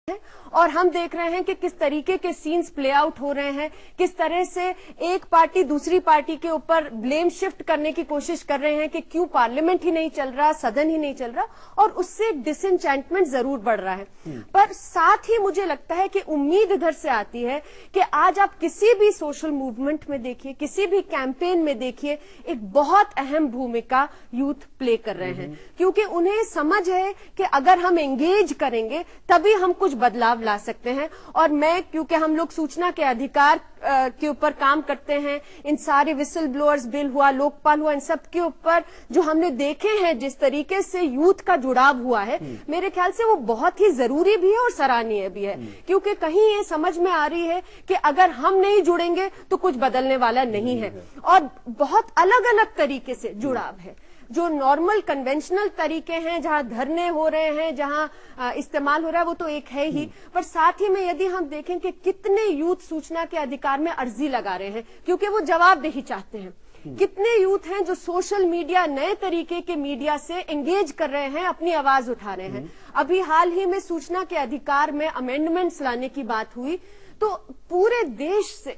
है और हम देख रहे हैं कि किस तरीके के सीन्स प्ले आउट हो रहे हैं, किस तरह से एक पार्टी दूसरी पार्टी के ऊपर ब्लेम शिफ्ट करने की कोशिश कर रहे हैं कि क्यों पार्लियामेंट ही नहीं चल रहा, सदन ही नहीं चल रहा, और उससे डिसएंचेंटमेंट जरूर बढ़ रहा है। पर साथ ही मुझे लगता है कि उम्मीद इधर से आती है कि आज आप किसी भी सोशल मूवमेंट में देखिए, किसी भी कैंपेन में देखिए, एक बहुत अहम भूमिका यूथ प्ले कर रहे हैं, क्योंकि उन्हें समझ है कि अगर हम एंगेज करेंगे तभी हम कुछ बदलाव ला सकते हैं। और मैं, क्योंकि हम लोग सूचना के अधिकार के ऊपर काम करते हैं, इन सारे विसल ब्लोअर्स बिल हुआ, लोकपाल हुआ, इन सब के ऊपर जो हमने देखे हैं जिस तरीके से यूथ का जुड़ाव हुआ है, मेरे ख्याल से वो बहुत ही जरूरी भी है और सराहनीय भी है, क्योंकि कहीं ये समझ में आ रही है कि अगर हम नहीं जुड़ेंगे तो कुछ बदलने वाला नहीं है। और बहुत अलग अलग तरीके से जुड़ाव है, जो नॉर्मल कन्वेंशनल तरीके हैं, जहां धरने हो रहे हैं, जहां इस्तेमाल हो रहा है, वो तो एक है ही, पर साथ ही में यदि हम देखें कि कितने यूथ सूचना के अधिकार में अर्जी लगा रहे हैं क्योंकि वो जवाबदेही चाहते हैं, कितने यूथ हैं जो सोशल मीडिया, नए तरीके के मीडिया से एंगेज कर रहे हैं, अपनी आवाज उठा रहे हैं। अभी हाल ही में सूचना के अधिकार में अमेंडमेंट्स लाने की बात हुई, तो पूरे देश से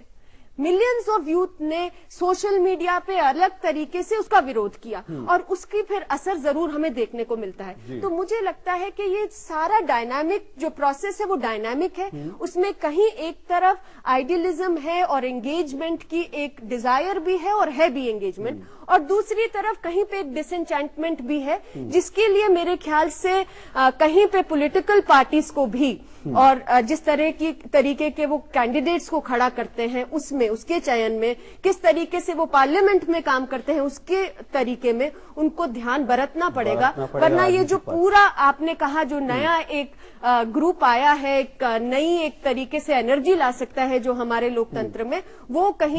मिलियंस ऑफ यूथ ने सोशल मीडिया पे अलग तरीके से उसका विरोध किया और उसकी फिर असर जरूर हमें देखने को मिलता है। तो मुझे लगता है कि ये सारा डायनामिक जो प्रोसेस है वो डायनामिक है, उसमें कहीं एक तरफ आइडियलिज्म है और एंगेजमेंट की एक डिजायर भी है और है भी एंगेजमेंट, और दूसरी तरफ कहीं पे एक डिसएंचेंटमेंट भी है, जिसके लिए मेरे ख्याल से कहीं पे पॉलिटिकल पार्टीज को भी और जिस तरह की तरीके के वो कैंडिडेट्स को खड़ा करते हैं, उसमें, उसके चयन में, किस तरीके से वो पार्लियामेंट में काम करते हैं, उसके तरीके में उनको ध्यान बरतना पड़ेगा। वरना ये जो पूरा आपने कहा जो नया एक ग्रुप आया है, एक नई एक तरीके से एनर्जी ला सकता है जो हमारे लोकतंत्र में, वो कहीं